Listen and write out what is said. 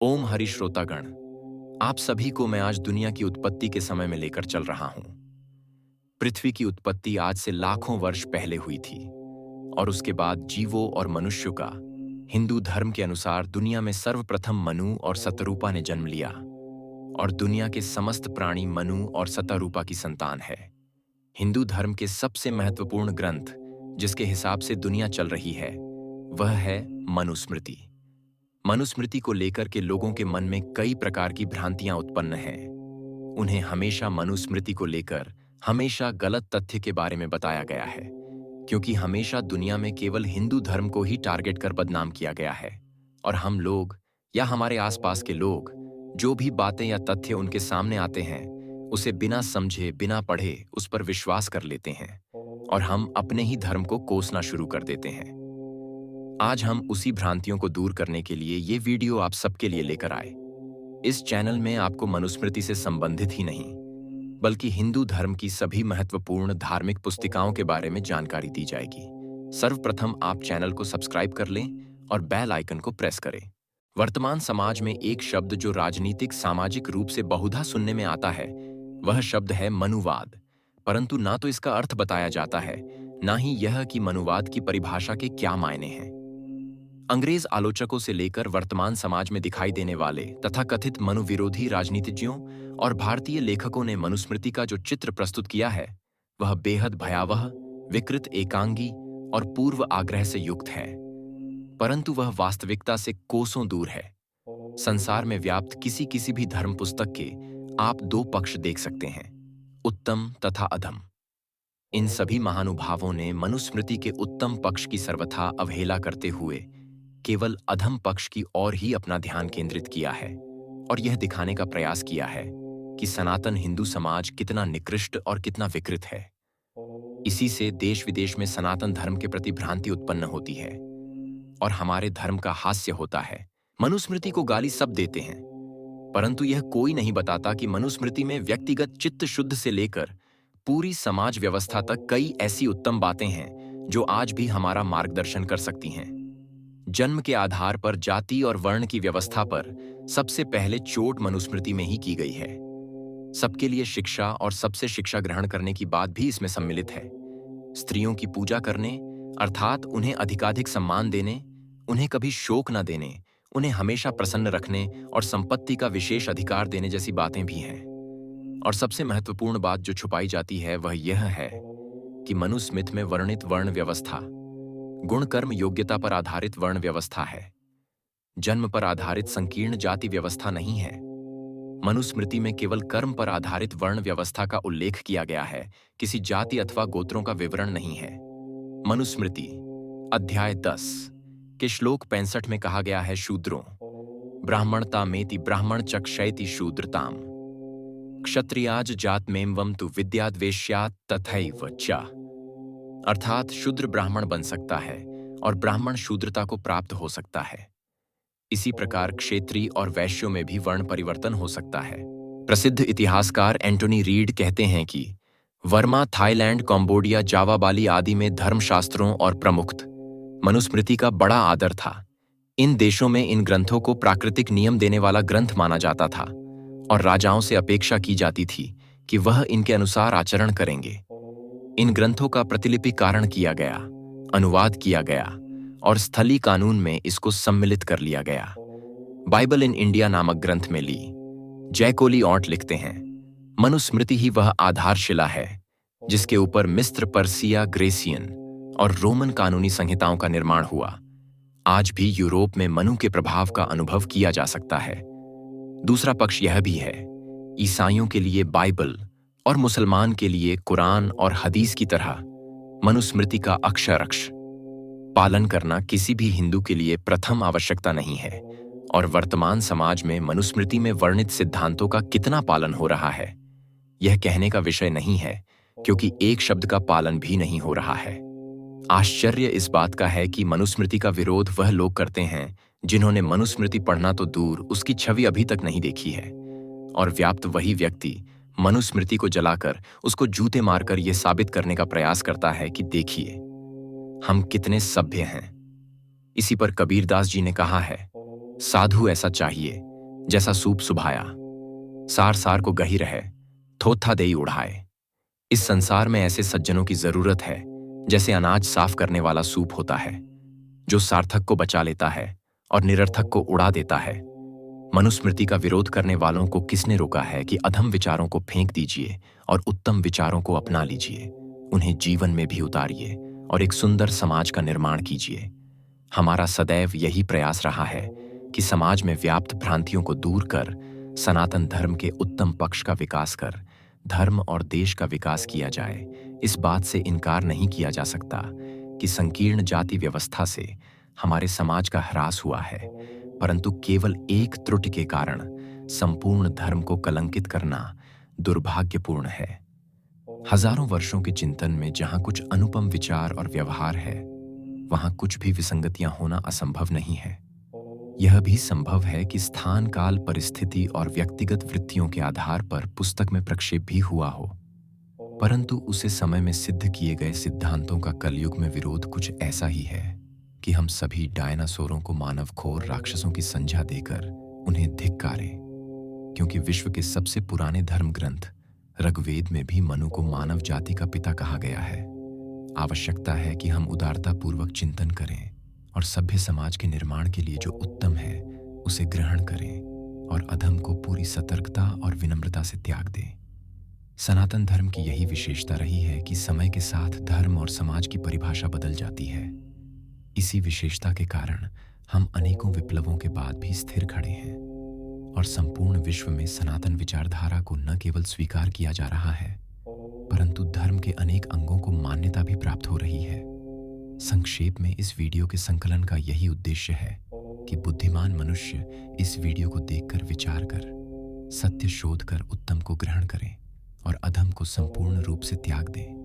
ओम हरि श्रोतागण, आप सभी को मैं आज दुनिया की उत्पत्ति के समय में लेकर चल रहा हूं। पृथ्वी की उत्पत्ति आज से लाखों वर्ष पहले हुई थी और उसके बाद जीवों और मनुष्यों का हिंदू धर्म के अनुसार दुनिया में सर्वप्रथम मनु और सतरूपा ने जन्म लिया और दुनिया के समस्त प्राणी मनु और सतरूपा की संतान है। हिंदू धर्म के सबसे महत्वपूर्ण ग्रंथ जिसके हिसाब से दुनिया चल रही है वह है मनुस्मृति। मनुस्मृति को लेकर के लोगों के मन में कई प्रकार की भ्रांतियां उत्पन्न हैं। उन्हें हमेशा मनुस्मृति को लेकर हमेशा गलत तथ्य के बारे में बताया गया है, क्योंकि हमेशा दुनिया में केवल हिंदू धर्म को ही टारगेट कर बदनाम किया गया है और हम लोग या हमारे आसपास के लोग जो भी बातें या तथ्य उनके सामने आते हैं उसे बिना समझे बिना पढ़े उस पर विश्वास कर लेते हैं और हम अपने ही धर्म को कोसना शुरू कर देते हैं। आज हम उसी भ्रांतियों को दूर करने के लिए ये वीडियो आप सबके लिए लेकर आए। इस चैनल में आपको मनुस्मृति से संबंधित ही नहीं बल्कि हिंदू धर्म की सभी महत्वपूर्ण धार्मिक पुस्तिकाओं के बारे में जानकारी दी जाएगी। सर्वप्रथम आप चैनल को सब्सक्राइब कर लें और बेल आइकन को प्रेस करें। वर्तमान समाज में एक शब्द जो राजनीतिक सामाजिक रूप से बहुधा सुनने में आता है वह शब्द है मनुवाद, परंतु ना तो इसका अर्थ बताया जाता है ना ही यह कि मनुवाद की परिभाषा के क्या मायने हैं। अंग्रेज आलोचकों से लेकर वर्तमान समाज में दिखाई देने वाले तथा कथित मनु विरोधी राजनीतिज्ञों और भारतीय लेखकों ने मनुस्मृति का जो चित्र प्रस्तुत किया है वह बेहद भयावह, विकृत, एकांगी और पूर्व आग्रह से युक्त है, परंतु वह वास्तविकता से कोसों दूर है। संसार में व्याप्त किसी भी धर्म पुस्तक के आप दो पक्ष देख सकते हैं, उत्तम तथा अधम। इन सभी महानुभावों ने मनुस्मृति के उत्तम पक्ष की सर्वथा अवहेला करते हुए केवल अधम पक्ष की ओर ही अपना ध्यान केंद्रित किया है और यह दिखाने का प्रयास किया है कि सनातन हिंदू समाज कितना निकृष्ट और कितना विकृत है। इसी से देश विदेश में सनातन धर्म के प्रति भ्रांति उत्पन्न होती है और हमारे धर्म का हास्य होता है। मनुस्मृति को गाली सब देते हैं, परंतु यह कोई नहीं बताता कि मनुस्मृति में व्यक्तिगत चित्त शुद्ध से लेकर पूरी समाज व्यवस्था तक कई ऐसी उत्तम बातें हैं जो आज भी हमारा मार्गदर्शन कर सकती हैं। जन्म के आधार पर जाति और वर्ण की व्यवस्था पर सबसे पहले चोट मनुस्मृति में ही की गई है। सबके लिए शिक्षा और सबसे शिक्षा ग्रहण करने की बात भी इसमें सम्मिलित है। स्त्रियों की पूजा करने अर्थात उन्हें अधिकाधिक सम्मान देने, उन्हें कभी शोक न देने, उन्हें हमेशा प्रसन्न रखने और संपत्ति का विशेष अधिकार देने जैसी बातें भी हैं। और सबसे महत्वपूर्ण बात जो छुपाई जाती है वह यह है कि मनुस्मृति में वर्णित वर्ण व्यवस्था गुण कर्म योग्यता पर आधारित वर्ण व्यवस्था है, जन्म पर आधारित संकीर्ण जाति व्यवस्था नहीं है। मनुस्मृति में केवल कर्म पर आधारित वर्ण व्यवस्था का उल्लेख किया गया है, किसी जाति अथवा गोत्रों का विवरण नहीं है। मनुस्मृति अध्याय 10 के श्लोक 65 में कहा गया है, शूद्रों ब्राह्मणता मेति ब्राह्मण चक्षयति शूद्रताम क्षत्रियाज जातमेवं तु विद्याद्वेश्यात् तथैव च। अर्थात शूद्र ब्राह्मण बन सकता है और ब्राह्मण शूद्रता को प्राप्त हो सकता है। इसी प्रकार क्षेत्रीय और वैश्यों में भी वर्ण परिवर्तन हो सकता है। प्रसिद्ध इतिहासकार एंटोनी रीड कहते हैं कि वर्मा, थाईलैंड, कंबोडिया, जावा, बाली आदि में धर्मशास्त्रों और प्रमुक्त मनुस्मृति का बड़ा आदर था। इन देशों में इन ग्रंथों को प्राकृतिक नियम देने वाला ग्रंथ माना जाता था और राजाओं से अपेक्षा की जाती थी कि वह इनके अनुसार आचरण करेंगे। इन ग्रंथों का प्रतिलिपिकरण किया गया, अनुवाद किया गया और स्थलीय कानून में इसको सम्मिलित कर लिया गया। बाइबल इन इंडिया नामक ग्रंथ में ली जैकोली ऑट लिखते हैं, मनुस्मृति ही वह आधारशिला है जिसके ऊपर मिस्र, पर्सिया, ग्रेसियन और रोमन कानूनी संहिताओं का निर्माण हुआ। आज भी यूरोप में मनु के प्रभाव का अनुभव किया जा सकता है। दूसरा पक्ष यह भी है, ईसाइयों के लिए बाइबल और मुसलमान के लिए कुरान और हदीस की तरह मनुस्मृति का अक्षरशः पालन करना किसी भी हिंदू के लिए प्रथम आवश्यकता नहीं है। और वर्तमान समाज में मनुस्मृति में वर्णित सिद्धांतों का कितना पालन हो रहा है यह कहने का विषय नहीं है, क्योंकि एक शब्द का पालन भी नहीं हो रहा है। आश्चर्य इस बात का है कि मनुस्मृति का विरोध वह लोग करते हैं जिन्होंने मनुस्मृति पढ़ना तो दूर उसकी छवि अभी तक नहीं देखी है, और व्याप्त वही व्यक्ति मनुस्मृति को जलाकर उसको जूते मारकर यह साबित करने का प्रयास करता है कि देखिए हम कितने सभ्य हैं। इसी पर कबीरदास जी ने कहा है, साधु ऐसा चाहिए जैसा सूप सुभाया, सार सार को गही रहे, थोथा देई उड़ाए। इस संसार में ऐसे सज्जनों की जरूरत है जैसे अनाज साफ करने वाला सूप होता है, जो सार्थक को बचा लेता है और निरर्थक को उड़ा देता है। मनुस्मृति का विरोध करने वालों को किसने रोका है कि अधम विचारों को फेंक दीजिए और उत्तम विचारों को अपना लीजिए, उन्हें जीवन में भी उतारिए और एक सुंदर समाज का निर्माण कीजिए। हमारा सदैव यही प्रयास रहा है कि समाज में व्याप्त भ्रांतियों को दूर कर सनातन धर्म के उत्तम पक्ष का विकास कर धर्म और देश का विकास किया जाए। इस बात से इनकार नहीं किया जा सकता कि संकीर्ण जाति व्यवस्था से हमारे समाज का ह्रास हुआ है, परंतु केवल एक त्रुटि के कारण संपूर्ण धर्म को कलंकित करना दुर्भाग्यपूर्ण है। हजारों वर्षों के चिंतन में जहां कुछ अनुपम विचार और व्यवहार है, वहां कुछ भी विसंगतियां होना असंभव नहीं है। यह भी संभव है कि स्थान, काल, परिस्थिति और व्यक्तिगत वृत्तियों के आधार पर पुस्तक में प्रक्षेप भी हुआ हो, परंतु उसे समय में सिद्ध किए गए सिद्धांतों का कलयुग में विरोध कुछ ऐसा ही है कि हम सभी डायनासोरों को मानवखोर राक्षसों की संज्ञा देकर उन्हें धिक्कारें, क्योंकि विश्व के सबसे पुराने धर्म ग्रंथ ऋग्वेद में भी मनु को मानव जाति का पिता कहा गया है। आवश्यकता है कि हम उदारता पूर्वक चिंतन करें और सभ्य समाज के निर्माण के लिए जो उत्तम है उसे ग्रहण करें और अधम को पूरी सतर्कता और विनम्रता से त्याग दें। सनातन धर्म की यही विशेषता रही है कि समय के साथ धर्म और समाज की परिभाषा बदल जाती है। इसी विशेषता के कारण हम अनेकों विप्लवों के बाद भी स्थिर खड़े हैं और संपूर्ण विश्व में सनातन विचारधारा को न केवल स्वीकार किया जा रहा है, परंतु धर्म के अनेक अंगों को मान्यता भी प्राप्त हो रही है। संक्षेप में इस वीडियो के संकलन का यही उद्देश्य है कि बुद्धिमान मनुष्य इस वीडियो को देखकर विचार कर, सत्य शोध कर उत्तम को ग्रहण करें और अधम को संपूर्ण रूप से त्याग दें।